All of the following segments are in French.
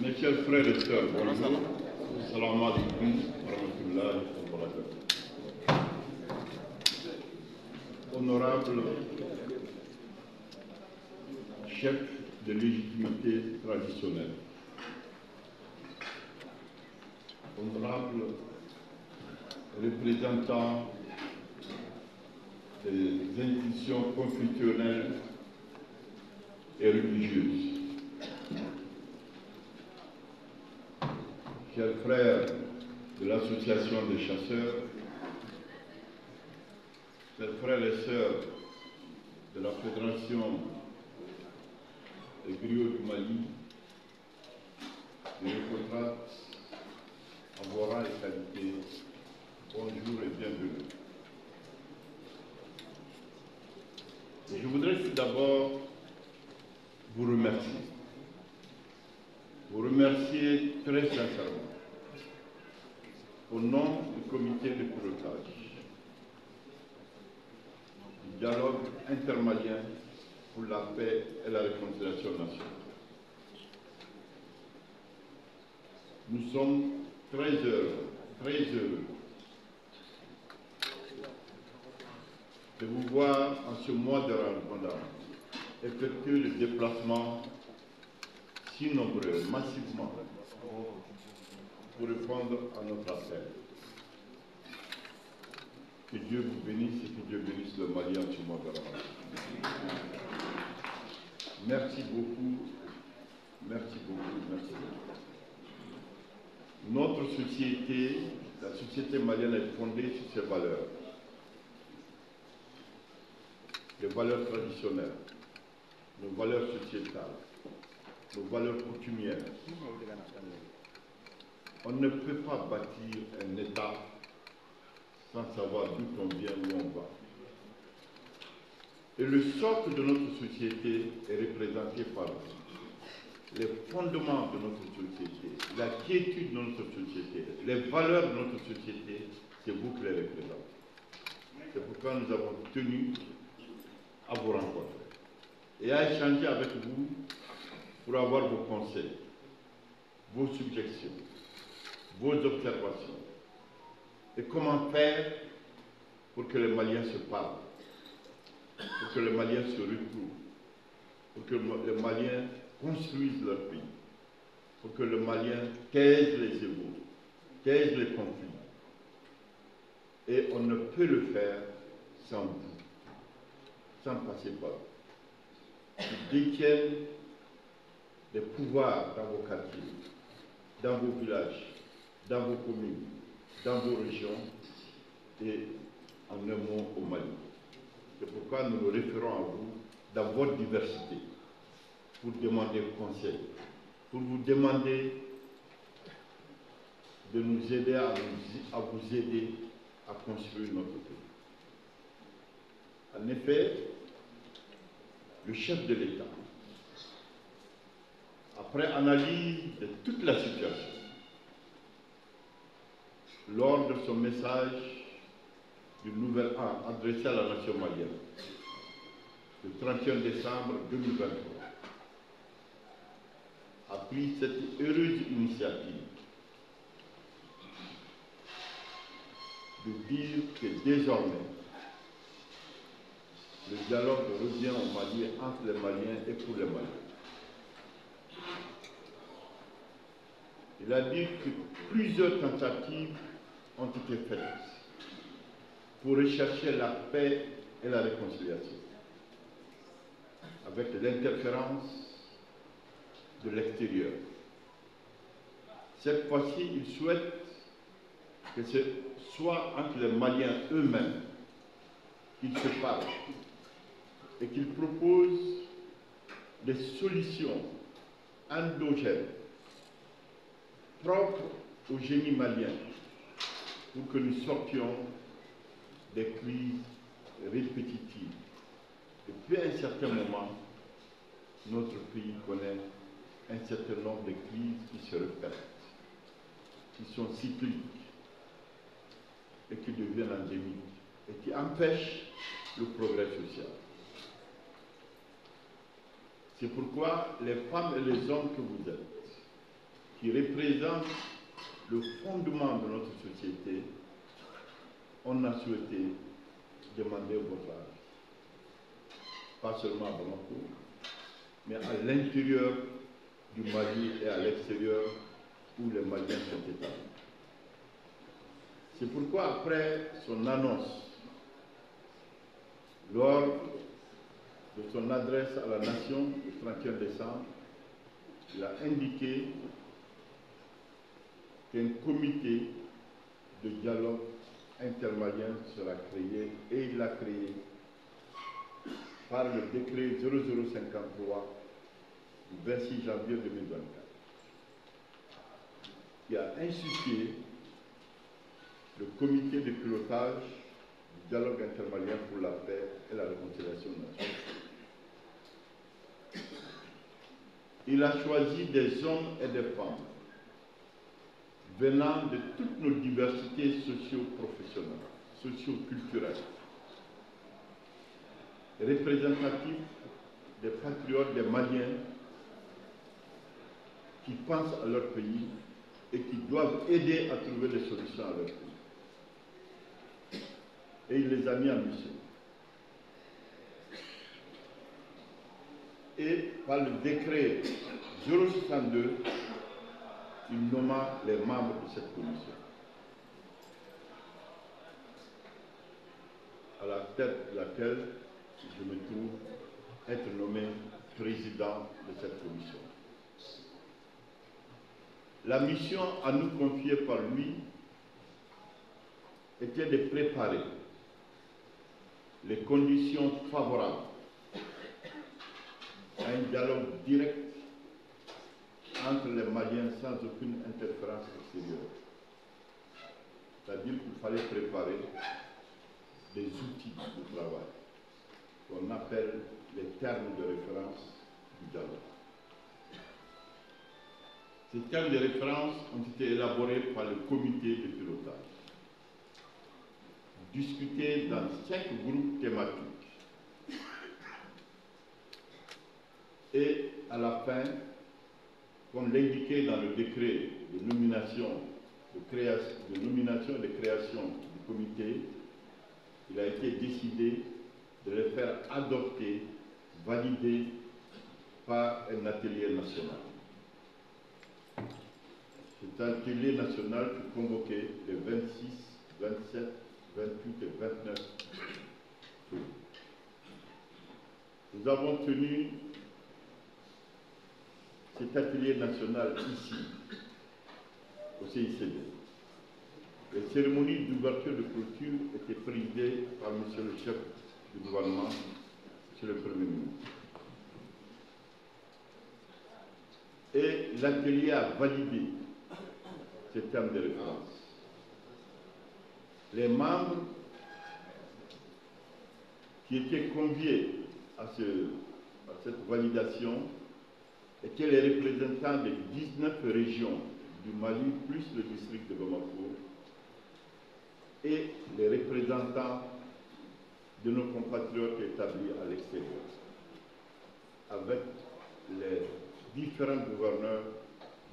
Mes chers frères et sœurs, bonjour. Salam alaikum wa rahmatullahi wa barakatuh. Honorable chef de légitimité traditionnelle, honorable représentant des institutions confessionnelles et religieuses, chers frères de l'association des chasseurs, chers frères et sœurs de la Fédération des griots du Mali, de l'Écotra, en vos rangs et qualités, bonjour et bienvenue. Et je voudrais tout d'abord vous remercier. Vous remercier très sincèrement au nom du comité de pilotage du dialogue intermalien pour la paix et la réconciliation nationale. Nous sommes très heureux de vous voir en ce mois de Ramadan effectuer le déplacement si nombreux, massivement, pour répondre à notre appel. Que Dieu vous bénisse et que Dieu bénisse le Mali en ce mois de Ramadan. Merci beaucoup, merci beaucoup, merci beaucoup. Notre société, la société malienne est fondée sur ses valeurs. Les valeurs traditionnelles, nos valeurs sociétales, nos valeurs coutumières. On ne peut pas bâtir un État sans savoir d'où on vient, où on va. Et le socle de notre société est représenté par les fondements de notre société, la quiétude de notre société, les valeurs de notre société, c'est vous qui les représentez. C'est pourquoi nous avons tenu à vous rencontrer et à échanger avec vous pour avoir vos conseils, vos suggestions, vos observations et comment faire pour que les Maliens se parlent, pour que les Maliens se retrouvent, pour que les Maliens construisent leur pays, pour que les Maliens taisent les égos, taisent les conflits. Et on ne peut le faire sans vous, sans passer par vous, qui détiennent des pouvoirs dans vos quartiers, dans vos villages, dans vos communes, dans vos régions et en un mot au Mali. C'est pourquoi nous nous référons à vous dans votre diversité pour demander conseil, pour vous demander de nous aider à vous aider à construire notre pays. En effet, le chef de l'État, après analyse de toute la situation, lors de son message du Nouvel An adressé à la nation malienne, le 31 décembre 2023, a pris cette heureuse initiative de dire que désormais, le dialogue revient au Mali entre les Maliens et pour les Maliens. Il a dit que plusieurs tentatives ont été faites pour rechercher la paix et la réconciliation, avec l'interférence de l'extérieur. Cette fois-ci, il souhaite que ce soit entre les Maliens eux-mêmes qu'ils se parlent et qu'ils proposent des solutions endogènes propres au génie malien pour que nous sortions des crises répétitives. Depuis un certain moment, notre pays connaît un certain nombre de crises qui se répètent, qui sont cycliques et qui deviennent endémiques et qui empêchent le progrès social. C'est pourquoi les femmes et les hommes que vous êtes, qui représente le fondement de notre société, on a souhaité demander votre avis. Pas seulement à Bamako, mais à l'intérieur du Mali et à l'extérieur où les Maliens sont établis. C'est pourquoi, après son annonce, lors de son adresse à la nation le 31 décembre, il a indiqué qu'un comité de dialogue intermalien sera créé, et il l'a créé par le décret 0053 du 26 janvier 2024, qui a institué le comité de pilotage du dialogue intermalien pour la paix et la réconciliation nationale. Il a choisi des hommes et des femmes venant de toutes nos diversités socio-professionnelles, socio-culturelles, représentatifs des patriotes, des Maliens qui pensent à leur pays et qui doivent aider à trouver des solutions à leur pays. Et il les a mis en mission. Et par le décret 062, il nomma les membres de cette commission, à la tête de laquelle je me trouve être nommé président de cette commission. La mission à nous confiée par lui était de préparer les conditions favorables à un dialogue direct entre les Maliens sans aucune interférence extérieure. C'est-à-dire qu'il fallait préparer des outils de travail qu'on appelle les termes de référence du dialogue. Ces termes de référence ont été élaborés par le comité de pilotage, discutés dans 5 groupes thématiques. Et à la fin, comme l'indiquait dans le décret de nomination, et de création du comité, il a été décidé de les faire adopter, valider par un atelier national. Cet atelier national fut convoqué les 26, 27, 28 et 29 août. Nous avons tenu cet atelier national ici, au CICD. Les cérémonies d'ouverture de clôture étaient présidées par M. le chef du gouvernement, M. le Premier ministre. Et l'atelier a validé ces termes de référence. Les membres qui étaient conviés à cette validation étaient les représentants des 19 régions du Mali, plus le district de Bamako, et les représentants de nos compatriotes établis à l'extérieur, avec les différents gouverneurs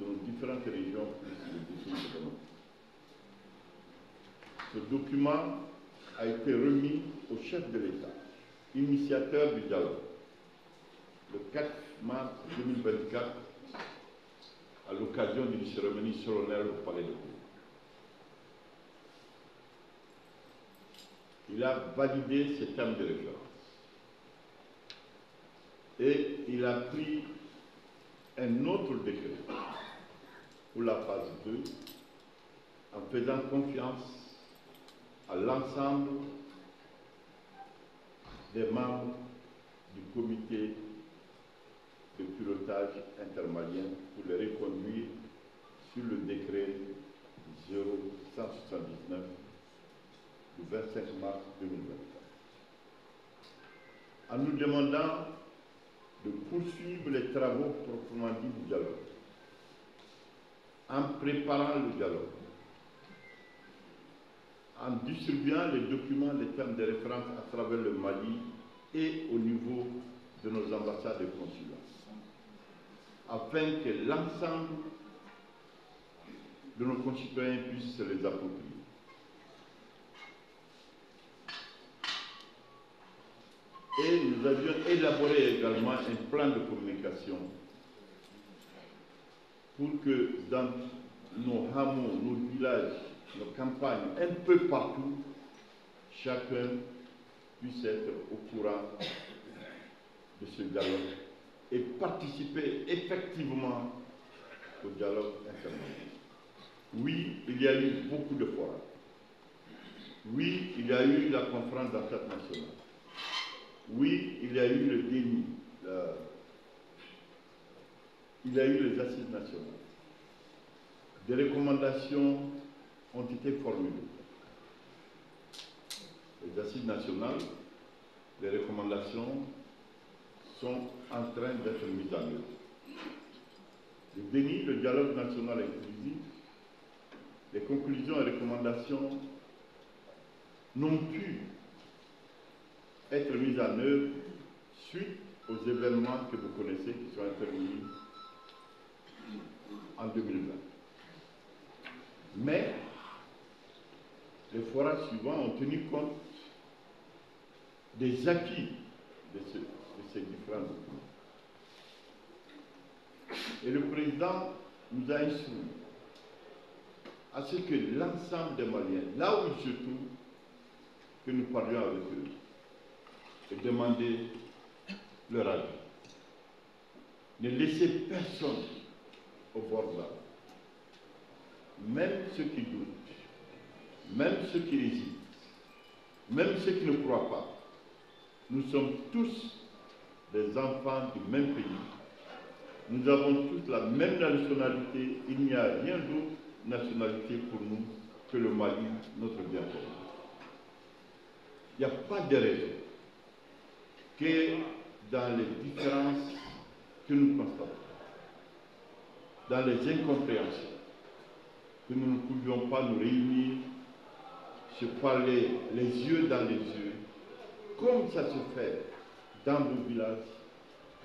de nos différentes régions, plus le district de Bamako. Ce document a été remis au chef de l'État, initiateur du dialogue, le 4 mars 2024, à l'occasion d'une cérémonie solennelle au Palais de Paix. Il a validé ces termes de référence. Et il a pris un autre décret pour la phase 2, en faisant confiance à l'ensemble des membres du comité de pilotage intermalien pour les reconduire sur le décret 0179 du 25 mars 2024. En nous demandant de poursuivre les travaux proprement dits du dialogue, en préparant le dialogue, en distribuant les documents, les termes de référence à travers le Mali et au niveau de nos ambassades et consulats, afin que l'ensemble de nos concitoyens puissent se les approprier. Et nous avions élaboré également un plan de communication pour que dans nos hameaux, nos villages, nos campagnes, un peu partout, chacun puisse être au courant de ce dialogue et participer effectivement au dialogue international. Oui, il y a eu beaucoup de forats. Oui, il y a eu la conférence d'entente nationale. Oui, il y a eu le déni. Il y a eu les assises nationales. Des recommandations ont été formulées. Les assises nationales, les recommandations sont en train d'être mises en œuvre. Le déni, le dialogue national inclusif, les conclusions et recommandations n'ont pu être mises en œuvre suite aux événements que vous connaissez qui sont intervenus en 2020. Mais les forats suivants ont tenu compte des acquis de ces différents documents. Et le président nous a instruit à ce que l'ensemble des Maliens, là où ils se trouvent, que nous parlions avec eux et demander leur avis. Ne laissez personne au bord de la route. Même ceux qui doutent, même ceux qui hésitent, même ceux qui ne croient pas. Nous sommes tous des enfants du même pays. Nous avons tous la même nationalité. Il n'y a rien d'autre nationalité pour nous que le Mali, notre bien commun. Il n'y a pas de raison que dans les différences que nous constatons, dans les incompréhensions, que nous ne pouvions pas nous réunir, se parler les yeux dans les yeux, comme ça se fait dans vos villages,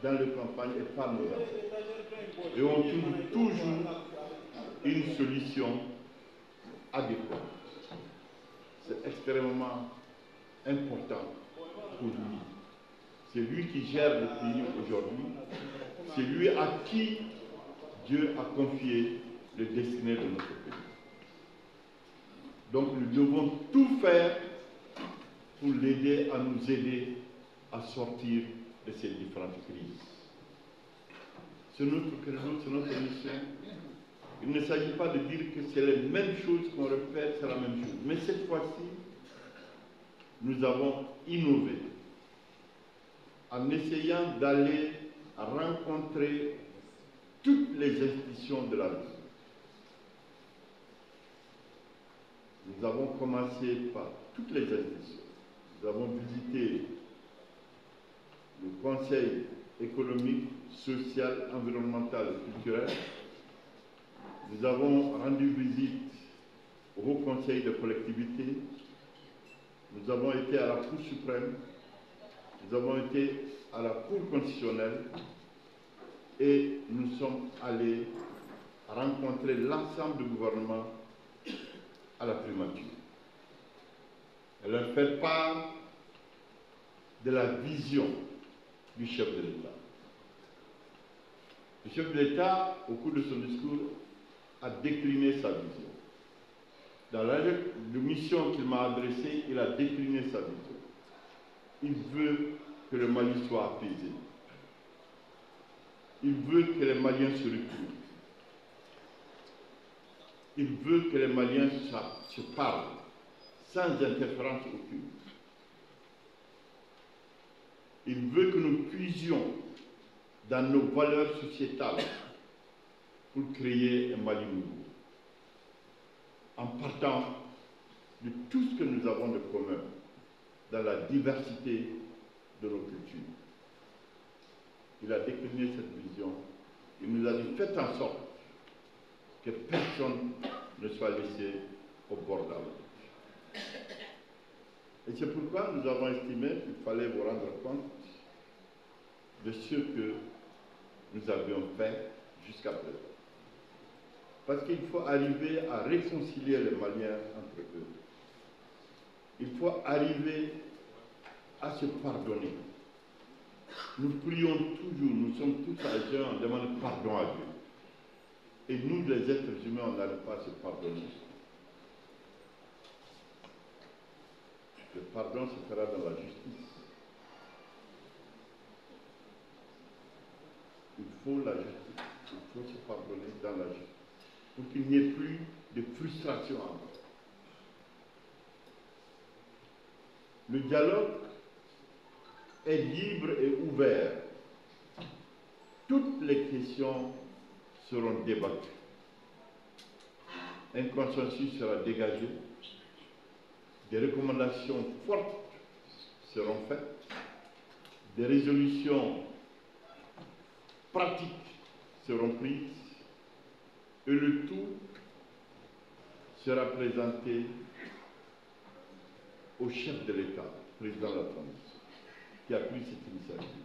dans les campagnes et par nos enfants. Et on trouve toujours une solution adéquate. C'est extrêmement important pour lui. C'est lui qui gère le pays aujourd'hui. C'est lui à qui Dieu a confié le destiné de notre pays. Donc nous devons tout faire pour l'aider à nous aider à sortir de ces différentes crises. C'est notre credo, c'est notre mission. Il ne s'agit pas de dire que c'est les mêmes choses qu'on répète, c'est la même chose. Mais cette fois-ci, nous avons innové en essayant d'aller rencontrer toutes les institutions de la vie. Nous avons commencé par toutes les institutions. Nous avons visité le Conseil économique, social, environnemental et culturel. Nous avons rendu visite au Haut Conseil de collectivités. Nous avons été à la Cour suprême. Nous avons été à la Cour constitutionnelle. Et nous sommes allés rencontrer l'ensemble du gouvernement à la primature. Et leur faire part de la vision du chef de l'État. Le chef de l'État, au cours de son discours, a décliné sa vision. Dans la lettre de mission qu'il m'a adressée, il a décliné sa vision. Il veut que le Mali soit apaisé. Il veut que les Maliens se retrouvent. Il veut que les Maliens se parlent sans interférence aucune. Il veut que nous puisions dans nos valeurs sociétales pour créer un Mali nouveau, en partant de tout ce que nous avons de commun dans la diversité de nos cultures. Il a décliné cette vision. Il nous a dit, faites en sorte que personne ne soit laissé au bord de la route. Et c'est pourquoi nous avons estimé qu'il fallait vous rendre compte de ce que nous avions fait jusqu'à présent. Parce qu'il faut arriver à réconcilier les Maliens entre eux. Il faut arriver à se pardonner. Nous prions toujours, nous sommes tous à jeun, on demande pardon à Dieu. Et nous, les êtres humains, on n'arrive pas à se pardonner. Le pardon se fera dans la justice. Il faut la justice. Il faut se pardonner dans la justice. Pour qu'il n'y ait plus de frustration en nous. Le dialogue est libre et ouvert. Toutes les questions seront débattues. Un consensus sera dégagé. Des recommandations fortes seront faites. Des résolutions pratiques seront prises. Et le tout sera présenté au chef de l'État, président de la transition, qui a pris cette initiative.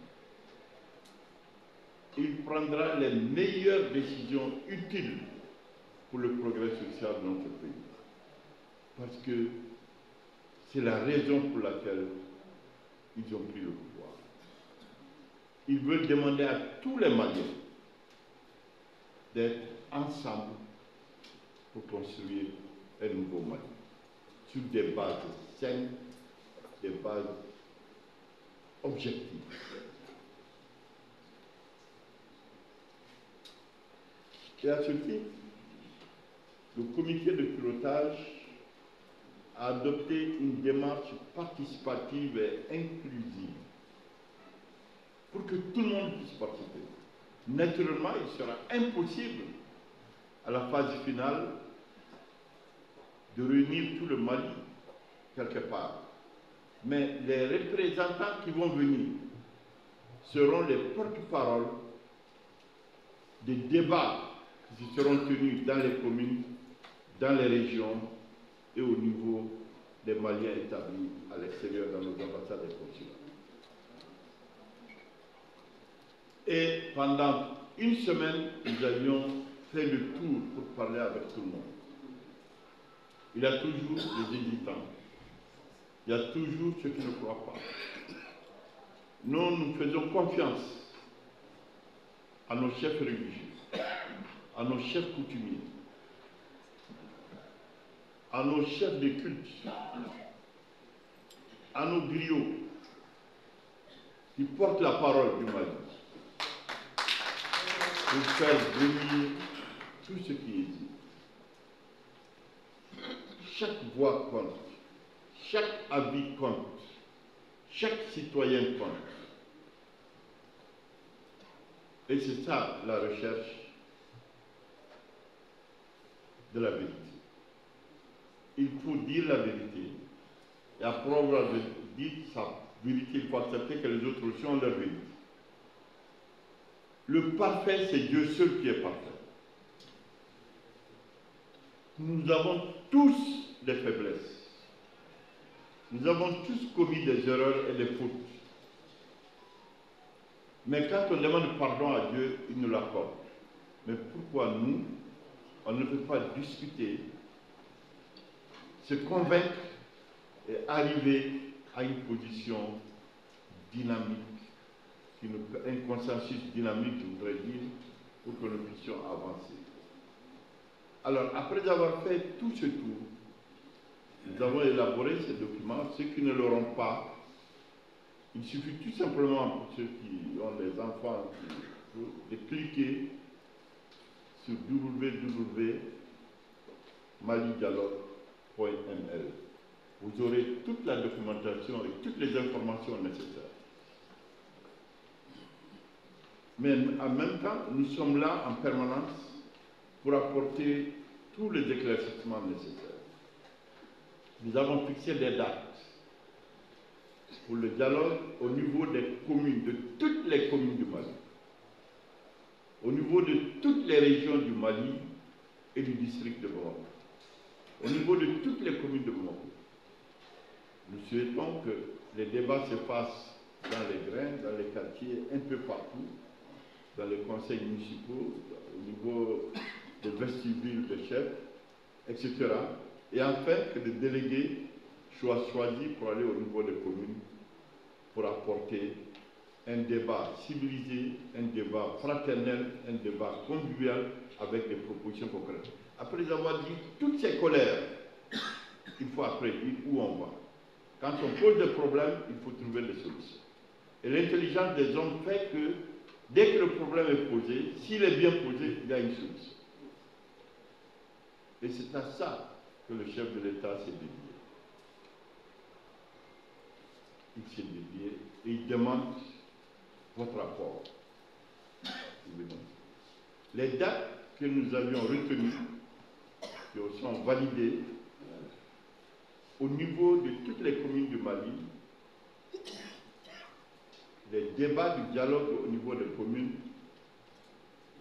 Il prendra les meilleures décisions utiles pour le progrès social de notre pays. Parce que c'est la raison pour laquelle ils ont pris le pouvoir. Ils veulent demander à tous les Maliens d'être ensemble pour construire un nouveau Mali, sur des bases saines, des bases objectives. Et à ce titre, le comité de pilotage a adopté une démarche participative et inclusive pour que tout le monde puisse participer. Naturellement, il sera impossible à la phase finale de réunir tout le Mali quelque part. Mais les représentants qui vont venir seront les porte-paroles des débats qui seront tenus dans les communes, dans les régions et au niveau des Maliens établis à l'extérieur dans nos ambassades et consulats. Et pendant une semaine, nous avions fait le tour pour parler avec tout le monde. Il y a toujours les hésitants. Il y a toujours ceux qui ne croient pas. Nous faisons confiance à nos chefs religieux, à nos chefs coutumiers, à nos chefs de culte, à nos griots qui portent la parole du Mali pour faire venir tout ce qui est dit. Chaque voix compte, chaque avis compte, chaque citoyen compte. Et c'est ça la recherche de la vérité. Il faut dire la vérité. Et après avoir dit sa vérité, il faut accepter que les autres aussi ont leur vérité. Le parfait, c'est Dieu seul qui est parfait. Nous avons tous des faiblesses. Nous avons tous commis des erreurs et des fautes. Mais quand on demande pardon à Dieu, il nous l'accorde. Mais pourquoi nous, on ne peut pas discuter, se convaincre et arriver à une position dynamique, un consensus dynamique, je voudrais dire, pour que nous puissions avancer. Alors, après avoir fait tout ce tour, nous avons élaboré ces documents. Ceux qui ne l'auront pas, il suffit tout simplement pour ceux qui ont des enfants de cliquer sur www.malidialogue.ml. Vous aurez toute la documentation et toutes les informations nécessaires. Mais en même temps, nous sommes là en permanence pour apporter tous les éclaircissements nécessaires. Nous avons fixé des dates pour le dialogue au niveau des communes, de toutes les communes du Mali, au niveau de toutes les régions du Mali et du district de Bamako, au niveau de toutes les communes de Bamako. Nous souhaitons que les débats se fassent dans les grains, dans les quartiers, un peu partout, dans les conseils municipaux, au niveau des vestibule de chef, etc. Et enfin, que les délégués soient choisis pour aller au niveau des communes pour apporter un débat civilisé, un débat fraternel, un débat convivial avec des propositions concrètes. Après avoir dit toutes ces colères, il faut après dire où on va. Quand on pose des problèmes, il faut trouver des solutions. Et l'intelligence des hommes fait que dès que le problème est posé, s'il est bien posé, il y a une solution. Et c'est à ça que le chef de l'État s'est dédié. Il s'est dédié et il demande votre rapport. Les dates que nous avions retenues, qui sont validées, au niveau de toutes les communes du Mali, les débats du dialogue au niveau des communes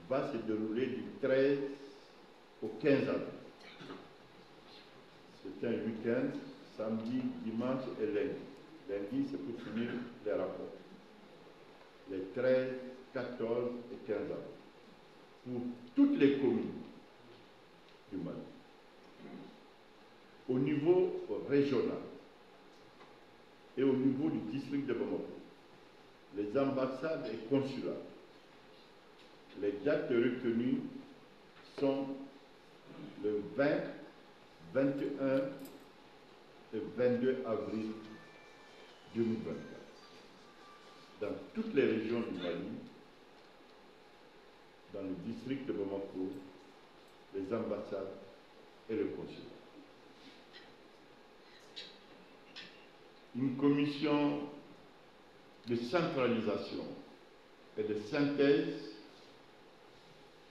va se dérouler du 13 au 15 avril. C'est un week-end, samedi, dimanche et lundi. Lundi, c'est pour finir les rapports. Les 13, 14 et 15 avril. Pour toutes les communes du Mali. Au niveau régional et au niveau du district de Bamako, les ambassades et consulats, les dates retenues sont le 20, 21 et 22 avril 2024. Dans toutes les régions du Mali, dans le district de Bamako, les ambassades et le consulat. Une commission de centralisation et de synthèse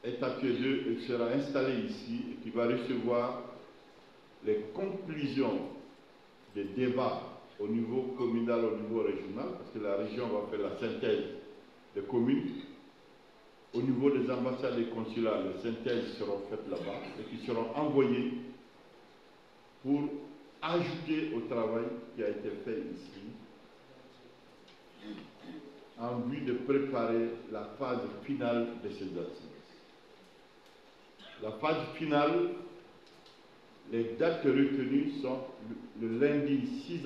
est à pied d'œuvre et sera installée ici et qui va recevoir les conclusions des débats au niveau communal, au niveau régional, parce que la région va faire la synthèse des communes. Au niveau des ambassades et consulats, les synthèses seront faites là-bas et qui seront envoyées pour ajouter au travail qui a été fait ici en vue de préparer la phase finale de ces assises. La phase finale, les dates retenues sont le lundi 6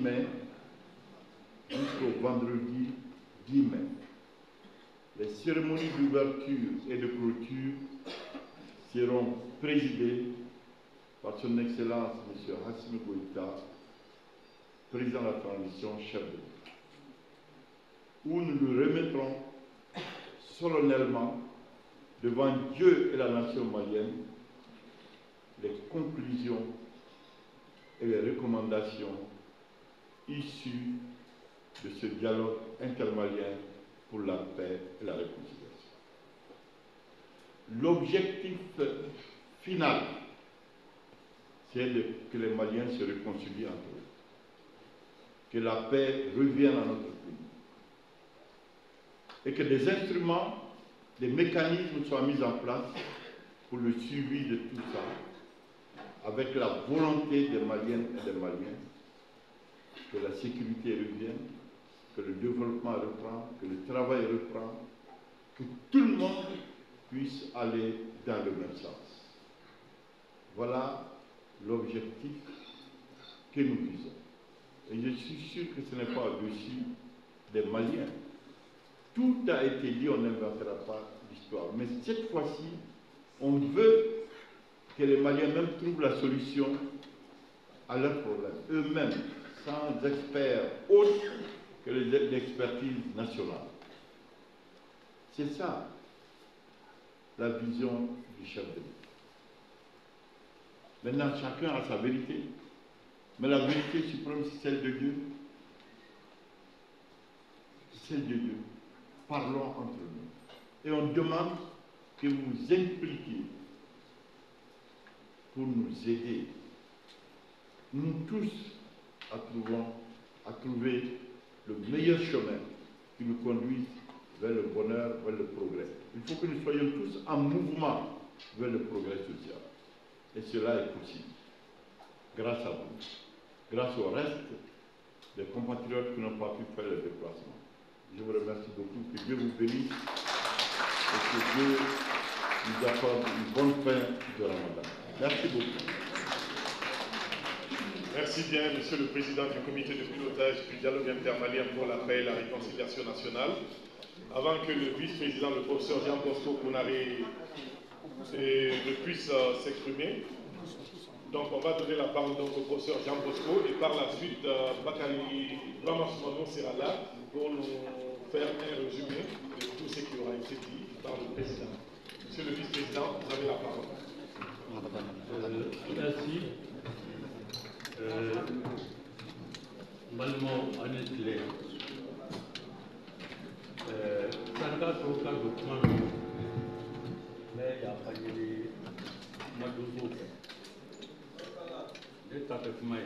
mai jusqu'au vendredi 10 mai. Les cérémonies d'ouverture et de clôture seront présidées par son Excellence M. Assimi Goïta, président de la transition, chef de l'État, où nous lui remettrons solennellement devant Dieu et la nation malienne les conclusions et les recommandations issues de ce dialogue intermalien pour la paix et la réconciliation. L'objectif final, c'est que les Maliens se réconcilient entre eux, que la paix revienne à notre pays, et que des instruments, des mécanismes soient mis en place pour le suivi de tout ça, avec la volonté des Maliennes et des Maliens, que la sécurité revienne, que le développement reprend, que le travail reprend, que tout le monde puisse aller dans le même sens. Voilà l'objectif que nous visons. Et je suis sûr que ce n'est pas au-dessus des Maliens. Tout a été dit, on n'inventera pas l'histoire. Mais cette fois-ci, on veut que les Maliens même trouvent la solution à leurs problèmes, eux-mêmes, sans experts autres que l'expertise nationale. C'est ça, la vision du chef de l'État. Maintenant, chacun a sa vérité, mais la vérité suprême, c'est celle de Dieu. C'est celle de Dieu. Parlons entre nous. Et on demande que vous vous impliquiez pour nous aider, nous tous, à trouver le meilleur chemin qui nous conduise vers le bonheur, vers le progrès. Il faut que nous soyons tous en mouvement vers le progrès social. Et cela est possible. Grâce à vous. Grâce au reste des compatriotes qui n'ont pas pu faire le déplacement. Je vous remercie. beaucoup, que Dieu vous bénisse et que Dieu nous accorde une bonne fin de Ramadan. Merci beaucoup. Merci bien, Monsieur le Président du comité de pilotage du dialogue intermalien pour la paix et la réconciliation nationale. Avant que le vice-président, le professeur Jean Bosco Kounaré, ne puisse s'exprimer, donc on va donner la parole donc, au professeur Jean Bosco et par la suite, Bakary Ramasmano sera là pour nous faire un résumé de tout ce qui aura été dit par le président. Monsieur le vice-président, vous avez la parole. Merci. Malmo Anetle. Sarga Toka Dukman. Mais il y a pas de Madouzo. Des tapements.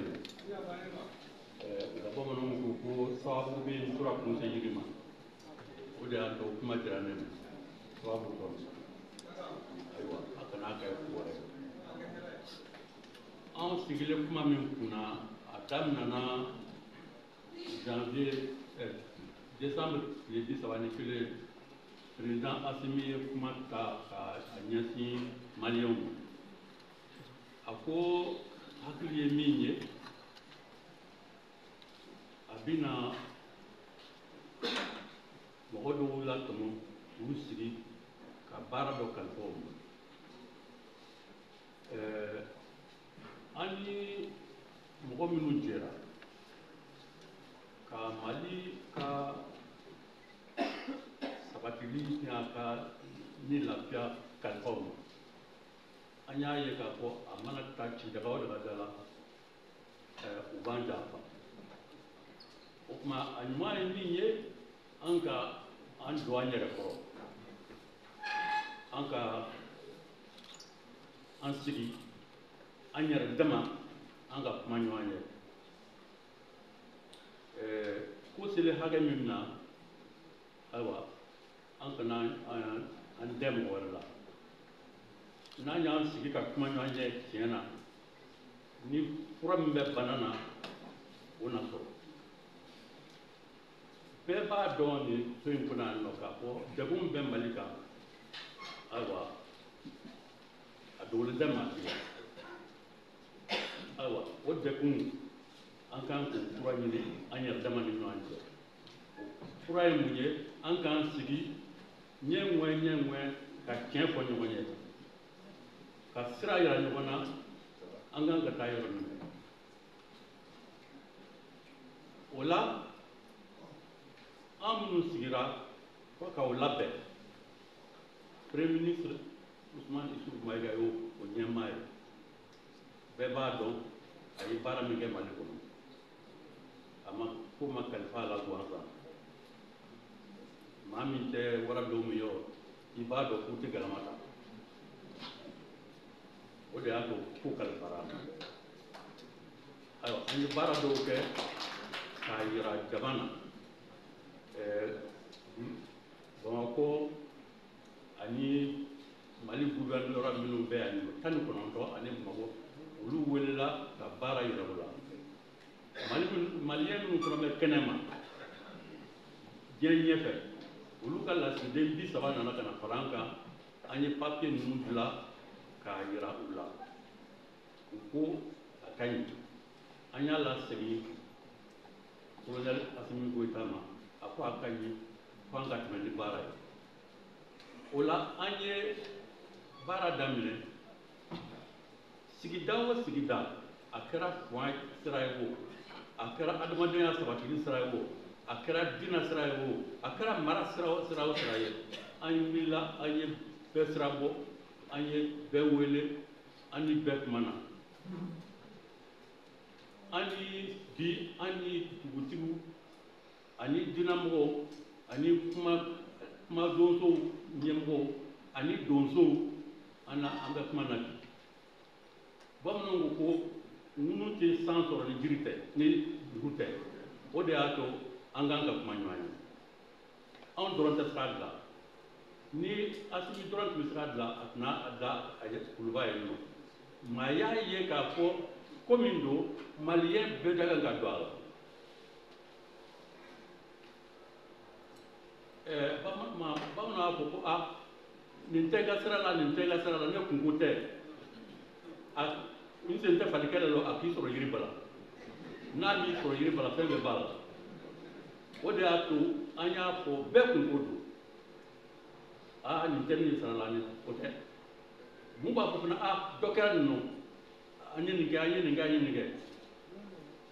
D'abord, on a ça pour bien sur la conseiller. Au delà de Kumateranem. Soit vous. En sigile kuma min kunna a daminana janvier décembre le 10 sabani kile président Assimi ye kuma ta ka ɲɛsin maliyɛnw a ko hakili ye min ye a bɛna mɔgɔ dɔw latɔmɔ k'u sigi ka baara dɔ kalifa o ma. Ani mɔgɔ minnu jɛra ka Mali ka sabatili n'a ka ni lafiya kalifa o ma an y'a ye k'a fɔ a mana taa cidaga o daga da la u b'an janfa o tuma a ɲuman ye min ye an ka an don an yɛrɛ kɔrɔ an ka an sigi an yɛrɛ dama an ka kuma ɲɔgɔn ye ko seli hakɛ min na ayiwa an kana an dɛ mɔgɔ wɛrɛ la n'an y'an sigi ka kuma ɲɔgɔn ye tiɲɛ na ni fura min bɛ bana na o na sɔrɔ bɛɛ b'a dɔn nin so in kɔnɔ yan nɔ k'a fɔ degun bɛ Mali kan ayiwa a dogolen tɛ maa si la. Ayiwa o dekun an kan k'o fura ɲini an yɛrɛ dama ni ɲɔgɔn cɛ fura ye mun ye an k'an sigi ɲɛŋɛ ka tiɲɛ fɔ ɲɔgɔn ye ka sira yira ɲɔgɔn na an kan ka taa yɔrɔ min o la an minnu sigira fo k'aw labɛn premier ministre Ousmane Issou Maïga y'o ɲɛmaa ye bɛɛ b'a dɔn a ye baara min kɛ Mali kɔnɔ a ma ko ma kalifa a la gansan maa min tɛ warabilenw min yɔrɔ i b'a dɔn k'u tɛ galama ta o de y'a to ko kalifara a ma ayiwa an ye baara dɔw kɛ k'a yira jama na Bamakɔ ani Mali gouverneur minnu bɛ yan nɔ 19 ani Bamakɔ olu welela ka baara yira o la maliyɛn minnu fana bɛ kɛnɛ ma diɲɛ ɲɛfɛ olu ka lasigiden 30 nana ka na fara an kan an ye papiye ninnu dilan k'a yira u la u ko a ka ɲi an y'a lasegin colonel Assimi Goïta ma a ko a ka ɲi fo an ka tɛmɛ ni baara ye o la an ye baara daminɛ sigida o sigida a kɛra fuwan sira ye o a kɛra adamadenya sabatili sira ye o a kɛra diinɛ sira ye o a kɛra mara sira o sira ye an wulila an ye bɛɛ sira bɔ an ye bɛɛ wele an ni bɛɛ kumana an ni bi an ni dugutigiw ani diinɛmɔgɔw ani kuma donsow ɲɛmɔgɔw ani donsow an bɛ kuma na bi bamananw ko ŋunu tɛ san sɔrɔ ni jiri tɛ ni dugu tɛ o de y'a to an kan ka kuma ɲɔgɔn ye anw dɔrɔn tɛ se k'a dilan ni Assimi dɔrɔn tun bɛ se k'a dilan a tɛna a da a ye kuluba yen nɔ maa y'a ye k'a fɔ ko min don maliyɛn bɛɛ da kan ka don a la bamanan ko ko a nin tɛ ka sira la nin tɛ ka sira la ne kunko tɛ n sen tɛ fali kɛlɛ la a k'i sɔrɔ yiri bala n'a m'i sɔrɔ yiri bala fɛn bɛɛ b'a la o de y'a to an y'a fɔ bɛɛ kunko don nin tɛ min sara la o tɛ mun b'a fɔ fana dɔ kɛra nin nɔ an ye nin kɛ an ye nin kɛ an ye nin kɛ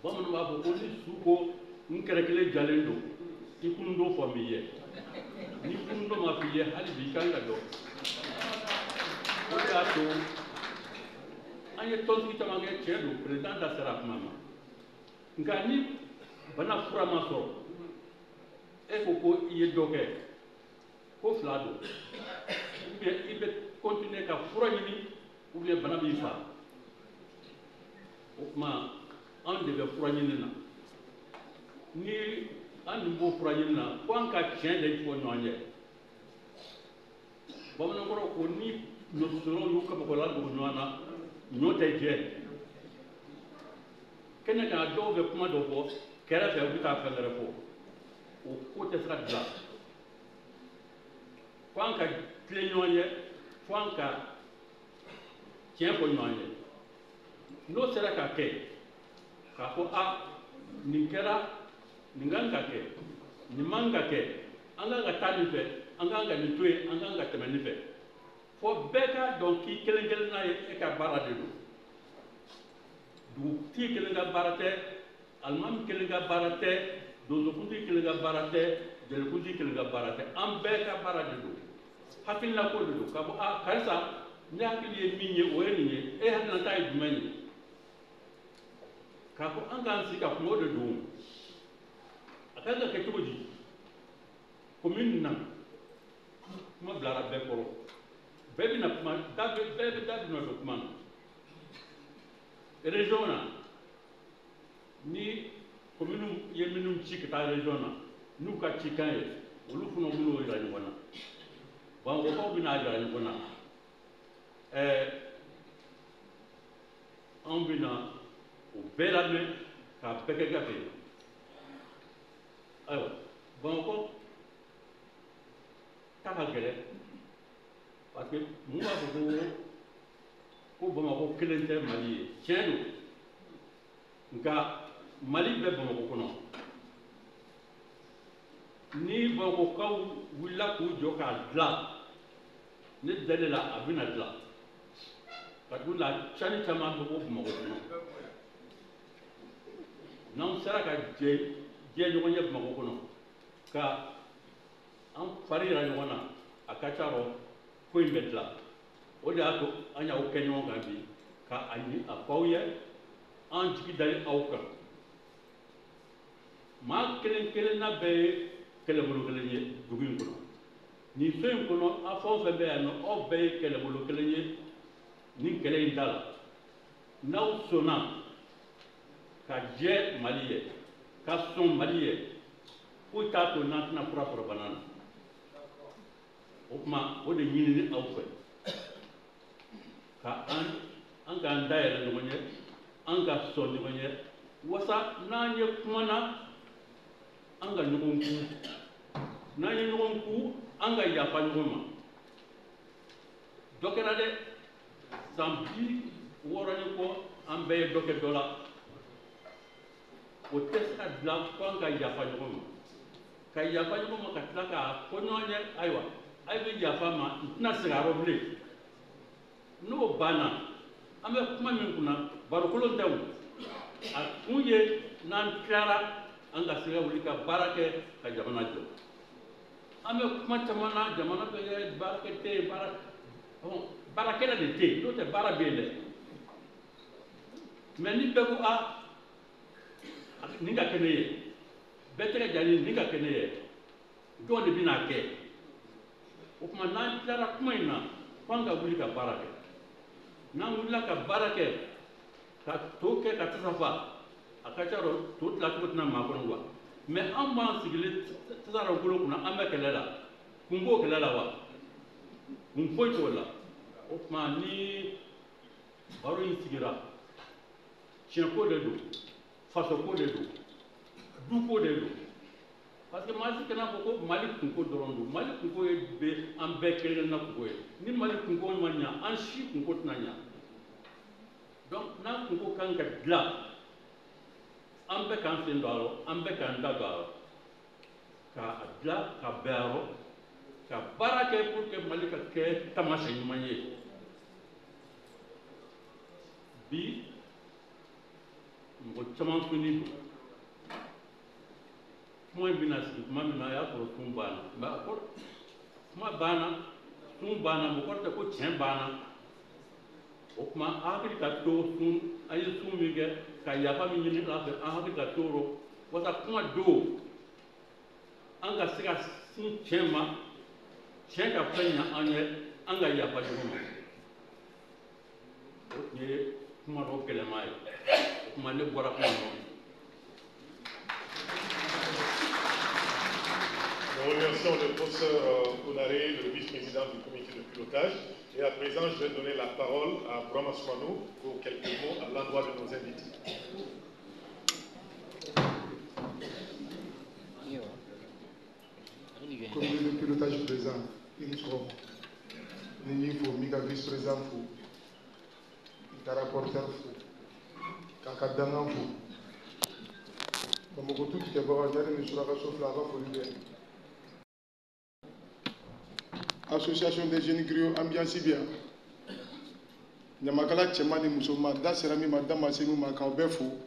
bamananw b'a fɔ ko ni su ko n kɛrɛ kelen jalen don i kun dɔ fɔ min ye ni kun dɔ ma f'i ye hali bi i kan ka dɔn o de y'a to an ye tɔnsigi caman kɛ tiɲɛ don président da sera a kuma ma nka ni bana fura ma sɔrɔ e ko ko i ye dɔ kɛ ko fila don ou bien i bɛ continuer ka fura ɲini ou bien bana b'i fa o tuma an de bɛ fura ɲini na ni an dun b'o fura ɲini na fo an ka tiɲɛ de fɔ ɲɔgɔn ye bamanankɔrɔ ko ni ɲɔsɔrɔ y'u kabakɔla dogo ɲɔgɔn na ɲɔ tɛ jɛ kɛnɛ kan dɔw bɛ kuma dɔ fɔ kɛrɛfɛ u bɛ taa fɛn wɛrɛ fɔ o ko tɛ se ka dilan fo an ka tilen ɲɔgɔn ye fo an ka tiɲɛ fɔ ɲɔgɔn ye n'o sera ka kɛ k'a fɔ nin kɛra nin kan ka kɛ nin man ka kɛ an kan ka taa nin fɛ an kan ka nin to yen an kan ka tɛmɛ nin fɛ fo bɛɛ k'a dɔn k'i kelen kelenna ye e ka baara de don dugutigi kelen ka baara tɛ alimami kelen ka baara tɛ donsokuntigi kelen ka baara tɛ jɛnɛkuntigi kelen ka baara tɛ an bɛɛ ka baara de don hakilina ko de don k'a fɔ karisa ne hakili ye min ye o ye nin ye e hakilinata ye jumɛn ye k'a fɔ an k'an sigi ka kuma o de don a kan ka kɛ cogo di commune na kuma bilara bɛɛ kɔrɔ bɛɛ bɛna kuma bɛɛ bɛ da bɛna don kuma na région na ni commune ye minnu ci ka taa région na n'u ka cikan ye olu fana b'u yira ɲɔgɔn na bamakɔkaw bɛna yira ɲɔgɔn na an bɛna o bɛɛ lamɛn k'a bɛɛ kɛ gafe ayiwa bamakɔ ta ka gɛlɛn parce que mun b'a fɔ ko bamakɔ kelen tɛ mali ye tiɲɛ don nka mali bɛ bamakɔ kɔnɔ ni bamakɔkaw wulila k'u jɔ k'a dilan ne dalen la a bɛna dilan ka tugu la cani caman bɛ bɔ bamakɔ kɔnɔ n'an sera ka jɛ ɲɔgɔn ye bamakɔ kɔnɔ ka an fari yira ɲɔgɔn na a ka ca rɔ ko in bɛ dilan o de y'a to an y'aw kɛ ɲɔgɔn kan bi ka a fɔ aw ye an jigi dalen aw kan maa kelen kelenna bɛɛ ye kɛlɛbolo kelen ye dugu in kɔnɔ nin so in kɔnɔ a fɛn o fɛn bɛ yan nɔ aw bɛɛ ye kɛlɛbolo kelen ye nin kɛlɛ in da la n'aw sɔnna ka jɛ mali ye ka sɔn mali ye foyi t'a to n'an tɛna fura sɔrɔ bana na o tuma o de ɲinini aw fɛ ka an k'an dayɛlɛ ɲɔgɔn ye an ka sɔn ɲɔgɔn ye wasa n'an ye kuma na an ka ɲɔgɔn ku n'an ye ɲɔgɔn ku an ka yafa ɲɔgɔn ma dɔ kɛra dɛ san 60 ni kɔ an bɛɛ ye dɔ kɛ dɔ la o tɛ se ka dilan fo an ka yafa ɲɔgɔn ma ka yafa ɲɔgɔn ma ka tila k'a fɔ ɲɔgɔn ye ayiwa a' bɛ yafa ma n tɛna segin a yɔrɔ bilen n'o banna an bɛ kuma min kunna barokolon tɛ o a kun ye n'an tilara an ka se ka wuli ka baara kɛ ka jamana jɔ an bɛ kuma caman na jamana bɛ kɛ baarakɛ tɛ yen baarakɛla de tɛ yen n'o tɛ baara bɛ yen dɛ mɛ ni bɛɛ ko nin ka kɛ ne ye bɛɛ tɛgɛ jani nin ka kɛ ne ye jɔn de bɛna kɛ o tuma n'an tilara kuma in na fo an ka wuli ka baara kɛ n'an wulila ka baara kɛ ka to kɛ ka tasa fa a ka ca rɔ to tilacogo tɛna maa kɔnɔ wa mɛ an b'an sigilen tasa rɔ bolo kunna an bɛ kɛlɛ la kun b'o kɛlɛ la wa kun foyi t'o la o tuma ni baro in sigira tiɲɛko de don fasoko de don duko de don parce que maa si kana fɔ ko Mali kunko dɔrɔn don Mali kunko ye bɛ an bɛɛ kelen na kunko ye ni Mali kunko ma ɲa an si kunko tɛna ɲa donc n'an kunko kan ka dilan an bɛɛ k'an sen don a rɔ an bɛɛ k'an da don a rɔ k'a dilan ka bɛn a rɔ ka baara kɛ pour que Mali ka kɛ taamasiyɛn ɲuman ye bi mɔgɔ caman fini don kuma in bɛna sigi kuma min na a y'a sɔrɔ sun banna mais a kɔrɔ kuma banna sun banna mɔgɔ kɔrɔ tɛ ko tiɲɛ banna o kuma an hakili ka to sun an ye sun min kɛ ka yafa min ɲini Ala fɛ an hakili ka to o rɔ walasa kuma don an ka se ka sun tiɲɛ ma tiɲɛ ka fɛn ɲa an ye an ka yafa ɲɔgɔn ma o tun ye kuma dɔ gɛlɛma ye o kuma ne bɔra kuma nɔ. Nous remercions le professeur Kounaré, le vice-président du comité de pilotage. Et à présent, je vais donner la parole à Brahma Soumano pour quelques mots à l'endroit de nos invités. Comité de pilotage présent, il faut Mika vice-président, il rapporteur, Kakadanga, tout qui est bon, il sera sauf la voie. Association des jeunes griots ambiance bien. Nyamakala Tchemani Moussoma, Da Serami Madame Massimo Makaobefo,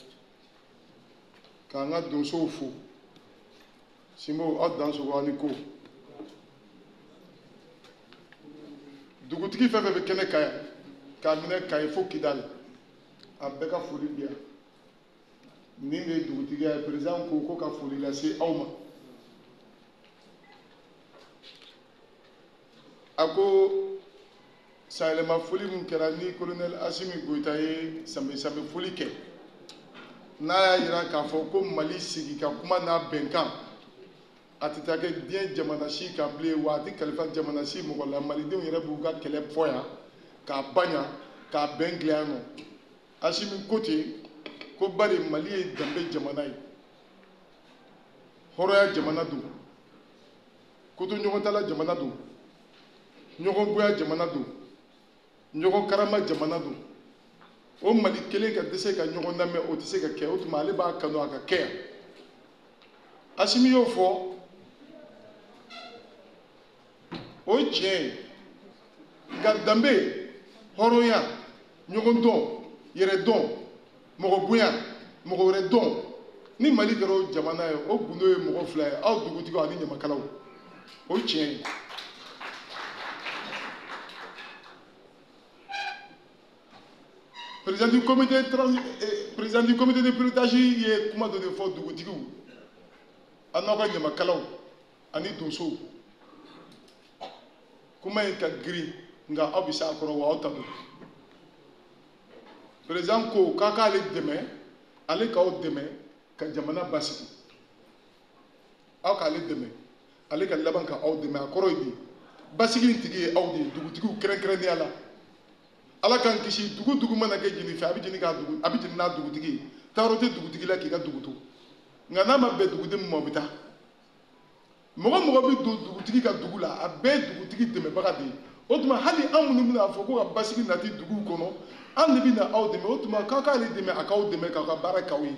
Kanga Donso Fo, Simo Hot dans Waniko. Dugutiki fait avec Kenekaya, Kamine Kaifo Kidal, Abeka Folibia. Nime Dugutiki est présent Koko Kafoli Lassé Auma. Ako Saïlema Foli Munkerani, colonel Assimi Goitaye, Same Foli Ke. Naya Yira Kafoko Mali Sigi Kakuma Benkan. Atitake bien Jamanashi Kable Wadi Kalifa Jamanashi Mokola Malidou Yerebuga Kelep Foya, Ka Banya, Ka Bengliano. Assimi Kote, Kobali Mali Dambe Jamanai. Horoya Jamanadu. Koto Nyokotala Jamanadu. Ɲɔgɔn bonya jamana don ɲɔgɔn karama jamana don o Mali kelen ka dɛsɛ ka ɲɔgɔn lamɛn o tɛ se ka kɛ o tuma ale b'a kanu a ka kɛ yan Assimi y'o fɔ o ye tiɲɛ ye nka danbe hɔrɔnya ɲɔgɔn dɔn yɛrɛ dɔn mɔgɔ bonya mɔgɔ wɛrɛ dɔn ni Mali kɛra o jamana ye o gundo ye mɔgɔ fila ye aw dugutigiw ani ɲamakalaw o ye tiɲɛ ye. Président du comité de pilotage est comment donner fort de Goutikou. Anaka Yamakalaw, Ani Donso. Comment est gris, nga Abissa Korowa Otado. Président Ko, Kaka allait demain, allez Kao demain, Kajamana Bassi. Aka allait demain, allez Kalabanka out demain, Koroidi. Bassi Tigi Audi, Goutikou, Krenkreniala. Ala kan kisi dugu mana kɛ jeni fɛ a bɛ jeni k'a dugu a bɛ jeni n'a dugutigi ye taarɔ tɛ dugutigi la k'i ka dugu to nka n'a ma bɛn duguden min ma o bɛ taa mɔgɔ bɛ don dugutigi ka dugu la a bɛɛ ye dugutigi dɛmɛbaga de ye o tuma hali an minnu bɛna fɔ ko ka basigi nati duguw kɔnɔ an de bɛ na aw dɛmɛ o tuma k'aw k'ale dɛmɛ a k'aw dɛmɛ k'aw ka baara k'aw ye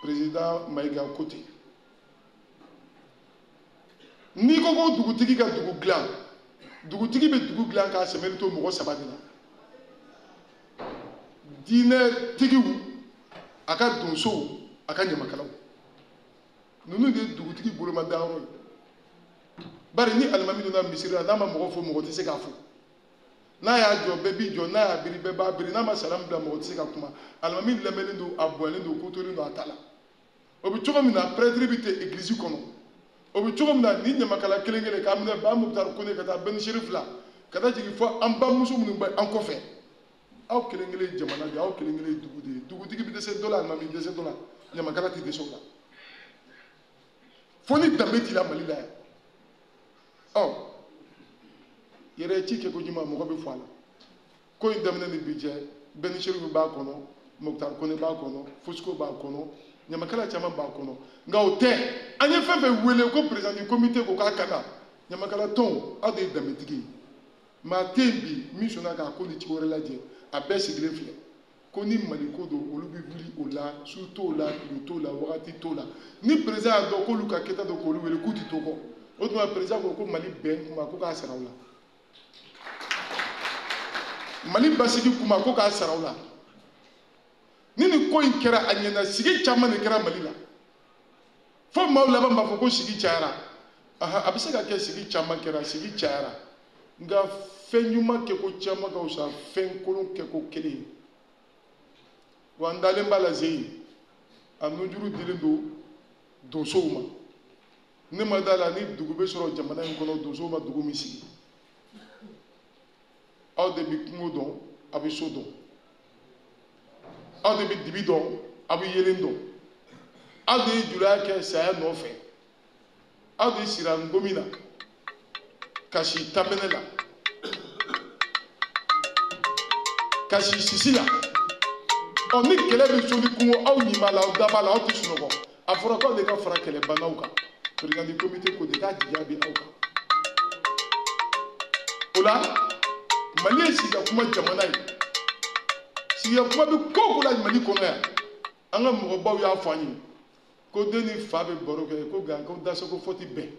président Maïga Kote n'i ko ko dugutigi ka dugu dilan dugutigi bɛ dugu dilan k'a sɛmɛni to mɔgɔ saba de la diinɛtigiw a ka donsow a ka ɲamakalaw ninnu de ye dugutigi bolomadanyɔrɔ ye bari ni alimami donna misiri la n'a ma mɔgɔ fo mɔgɔ tɛ se k'a fo n'a y'a jɔ bɛɛ b'i jɔ n'a y'a biri bɛɛ b'a biri n'a ma salamu bila mɔgɔ tɛ se ka kuma alimami lamɛnlen don a bonyalen don kotolen don a ta la o bɛ cogo min na prêtre bɛ taa église kɔnɔ o bɛ cogo min na ni ɲamakala kelen kelen k'a minɛ ba Mukutari Kone ka taa Benisiri fila ka taa jigin fɔ an bamuso minnu bɛ an kɔfɛ aw kelen kelen jamana de aw kelen kelen dugu de ye dugutigi bɛ dɛsɛ dɔ la alimami bɛ dɛsɛ dɔ la ɲamakala tɛ dɛsɛ o la fo ni danbe t'i la Mali la yan ɔ yɛrɛ ci kɛ ko ɲuman mɔgɔ bɛ fɔ a la ko in daminɛ ni bi cɛ Benisiri b'a kɔnɔ Mokhtar Kone b'a kɔnɔ Fosco b'a kɔnɔ ɲamakala caman b'a kɔnɔ nka o tɛ an ye fɛn fɛn wele ko président du comité ko k'a ka na ɲamakala tɔnw aw de ye danbetigi ye maa tɛ yen bi min sɔnna k'a ko ni cogo wɛrɛ lajɛ a bɛɛ sigilen filɛ ko ni Mali ko don olu bɛ wuli o la su t'o la tile t'o la wagati t'o la ni président y'a dɔn k'olu ka kɛta dɔn k'olu wele k'u tɛ to kɔ o tuma président ko Mali bɛn kuma ko k'a sara u la Mali basigi kuma ko k'a sara u la ni nin ko in kɛra a ɲɛna sigi caman de kɛra Mali la fo maaw laban b'a fɔ ko sigi cayara a bɛ se ka kɛ sigi caman kɛra sigi cayara nka fɛn ɲuman kɛ ko caman ka wusa fɛn kolon kɛ ko kelen ye wa n dalen b'a la Zeyi a nujuru dilen don donsow ma ne ma d'a la ni dugu bɛ sɔrɔ jamana in kɔnɔ donsow ma dugu min sigi aw de bɛ kungo dɔn a bɛ so dɔn aw de bɛ dibi dɔn a bɛ yelen dɔn aw de ye julaya kɛ saya nɔfɛ aw de sira ngomi na ka si tamɛnɛ la ka si sisi la ni kɛlɛ bɛ so ni kungo aw ɲi b'a la aw da b'a la aw tɛ sunɔgɔ a fɔra k'aw de ka fara kɛlɛbanaw kan président du comité ko de k'a jigiya bɛ aw kan o la Mali ye sigiya kuma jamana ye sigiya kuma bɛ ko o ko la Mali kɔnɔ yan an ka mɔgɔbaw y'a fɔ an ye ko den ni fa bɛ baro kɛ ko nka ko dasago fɔ ti bɛn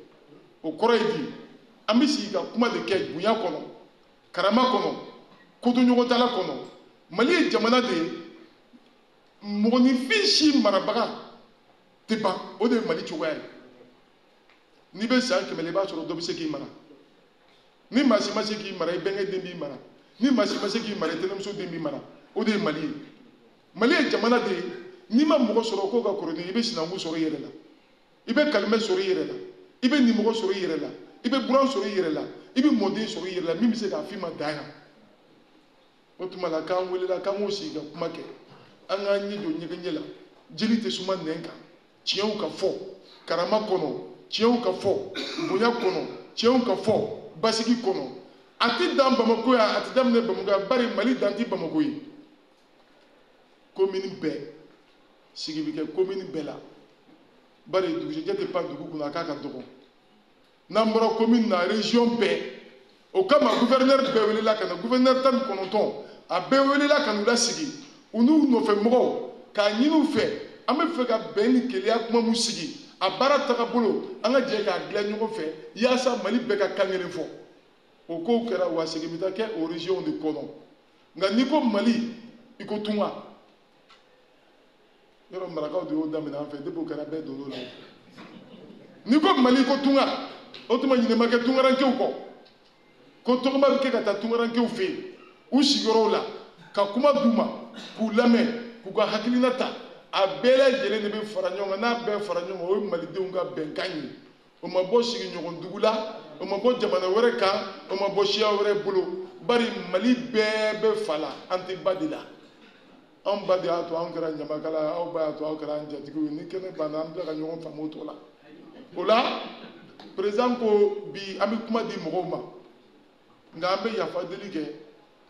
o kɔrɔ ye di an bɛ sigi ka kuma de kɛ bonya kɔnɔ karama kɔnɔ kotoɲɔgɔntala kɔnɔ Mali ye jamana de ye mɔgɔninfin si marabaga tɛ ban o de ye Mali cogoya ye n'i bɛ san 100 i b'a sɔrɔ dɔ bɛ se k'i mara ni maa si ma se k'i mara i bɛnkɛ den b'i mara ni maa si ma se k'i mara i tɛnɛmuso den b'i mara o de ye Mali ye Mali ye jamana de ye n'i ma mɔgɔ sɔrɔ k'o ka kɔrɔ ni i bɛ sinankun sɔrɔ i yɛrɛ la i bɛ kalimɛ sɔrɔ i yɛrɛ la i bɛ nimɔgɔ sɔrɔ i yɛrɛ la i bɛ buran sɔrɔ i yɛrɛ la i bɛ mɔden sɔrɔ i yɛrɛ la min bɛ se k'a f'i ma dan yan o tuma la k'an welela k'an k'o sigi ka kuma kɛ an k'an ɲɛ jɔ ɲɛgɛn ɲɛ la jeli tɛ suma nɛn kan tiɲɛw ka fɔ karama kɔnɔ tiɲɛw ka fɔ bonya kɔnɔ tiɲɛw ka fɔ basigi kɔnɔ a tɛ dan Bamako yan a tɛ daminɛ Bamako yan bari Mali dan tɛ Bamako ye commune bɛɛ sigi bɛ kɛ commune bɛɛ la bari dugusɛjɛ tɛ pan dugu kunna a k'a ka dɔgɔ n'an bɔra commune na région bɛɛ o kama gouverneur bɛɛ welela ka na gouverneur 19 a bɛɛ welela ka n'u lasigi u n'u nɔfɛ mɔgɔw k'a ɲini u fɛ an bɛ fɛ ka bɛn ni keleya kuma min sigi a baara tagabolo an ka jɛ k'a dilan ɲɔgɔn fɛ yaasa Mali bɛɛ ka kan kelen fɔ o kow kɛra wa sigi bɛ taa kɛ o région de kɔnɔ nka n'i ko Mali i ko tunga yɔrɔ marakaw de y'o daminɛ an fɛ depuis o kɛra bɛɛ donn'o la n'i ko Mali i ko tunga o tuma ɲinɛ ma kɛ tungarankew kɔ ko tɔgɔma bɛ kɛ ka taa tungarankew fɛ yen u sigiyɔrɔw la ka kuma d'u ma k'u lamɛn k'u ka hakilina ta a bɛɛ lajɛlen de bɛ fara ɲɔgɔn kan n'a bɛɛ fara ɲɔgɔn kan o ye malidenw ka bɛnkan ye o ma bɔ sigiɲɔgɔndugu la o ma bɔ jamana wɛrɛ kan o ma bɔ siya wɛrɛ bolo bari Mali bɛɛ bɛ fa la an tɛ ba de la anw ba de y'a to anw kɛra ɲamakala aw ba y'a to aw kɛra an jatigiw ye ni kɛnɛ banna an bɛ ka ɲɔgɔn faamu o cogo la o la président ko bi an bɛ kuma di mɔgɔw ma nka an bɛ yafa deli kɛ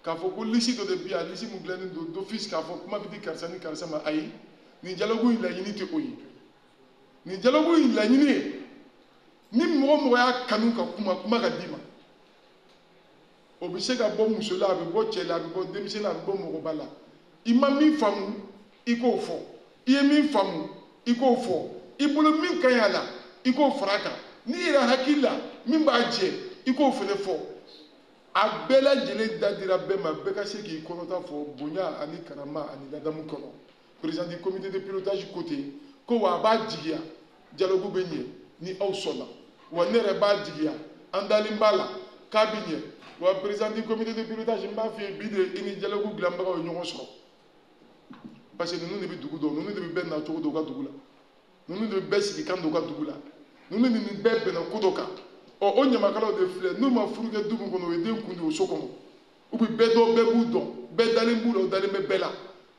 k'a fɔ ko liste dɔ de bɛ yan liste min dilannen don d'office k'a fɔ kuma bɛ di karisa ni karisa ma ayi nin dialogue in laɲini tɛ o ye nin dialogue in laɲini ye ni mɔgɔ mɔgɔ y'a kanu ka kuma kuma ka d'i ma o bɛ se ka bɔ muso la a bɛ bɔ cɛ la a bɛ bɔ denmisɛn la a bɛ bɔ mɔgɔba la i ma min faamu i k'o fɔ i ye min faamu i k'o fɔ i bolo min ka ɲi a la i k'o fara a kan n'i yɛrɛ hakili la min b'a jɛ i k'o fana fɔ a bɛɛ lajɛlen da dira bɛɛ ma bɛɛ ka se k'i kɔnɔta fɔ bonya ani karama ani ladamu kɔnɔ président du comité de pilotage ko ten ko wa a b'a jigiya dialogue bɛ ɲɛ ni aw sɔnna wa ne yɛrɛ b'a jigiya an dalen b'a la k'a bɛ ɲɛ wa président du comité de pilotage n b'a f'i ye bi de i ni dialogue dilanbagaw ye ɲɔgɔn sɔrɔ parce que ninnu de bɛ dugu dɔn ninnu de bɛ bɛɛ nacogo dɔn u ka dugu la ninnu de bɛ bɛɛ sigi kan dɔn u ka dugu la ninnu ni nin bɛɛ bɛnna ko dɔ kan o ɲamakalaw de filɛ n'u ma furu kɛ du min kɔnɔ o ye den kun di o so kɔnɔ u bɛ bɛɛ dɔn bɛɛ b'u dɔn bɛɛ dalen b'u la o dalen bɛ bɛɛ la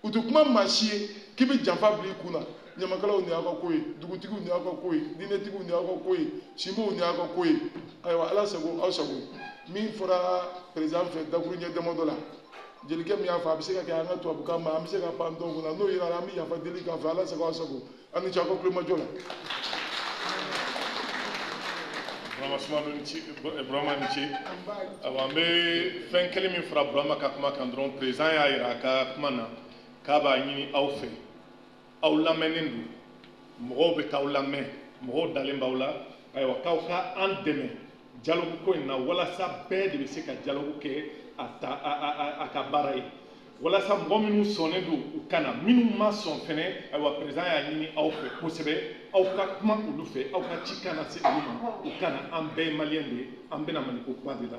u tɛ kuma maa si ye k'i bɛ janfa bila i kun na ɲamakalaw ni y'aw ka ko ye dugutigiw ni y'aw ka ko ye diinɛtigiw ni y'aw ka ko ye sinbow ni y'aw ka ko ye ayiwa ala sago aw sago min fɔra président fɛ dakuru ɲɛ damadɔ la jelikɛ min y'a fɔ a bɛ se ka kɛ an ka tubabukan ma an bɛ se ka pan dɔw kunna n'o yera an bɛ yafa deli k'a fɛ ala sago a sago an ni ce aw ka kulomajɔ la. Burama ni ce an bɛ fɛn kelen min fara Burama ka kuma kan dɔrɔn président y'a jira a ka kuma na k'a b'a ɲini aw fɛ aw lamɛnnen don mɔgɔw bɛ k'aw lamɛn mɔgɔw dalen b'aw la ayiwa k'aw ka an dɛmɛ dialogue ko in na walasa bɛɛ de bɛ se ka dialogue kɛ a ka baara ye walasa mɔgɔ minnu sɔnnen don u kana minnu ma sɔn fɛnɛ ayiwa président y'a ɲini aw fɛ kosɛbɛ aw ka kuma olu fɛ aw ka ci kana se olu ma u kana an bɛɛ ye maliyɛn de ye an bɛna maliko kuma de la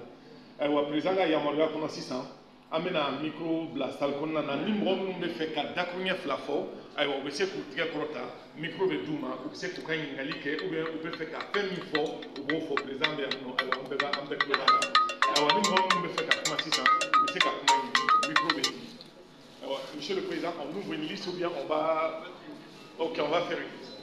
ayiwa président ka yamaruya kɔnɔ sisan an bɛna micro bila salle kɔnɔna na ni mɔgɔ minnu bɛ fɛ ka dakuruɲɛ fila fɔ ayiwa u bɛ se k'u tigɛ kɔrɔta micro bɛ d'u ma u bɛ se k'u ka ɲininkali kɛ ou bien u bɛ fɛ ka fɛn min fɔ u b'o fɔ président bɛ yan nɔ ayiwa an bɛɛ tulo b'a la ayiwa ni mɔgɔ minnu bɛ fɛ ka kuma sisan u bɛ se ka kuma micro bɛ di. Monsieur le Président, on ouvre une liste ou bien on va... Ok, on va faire une liste.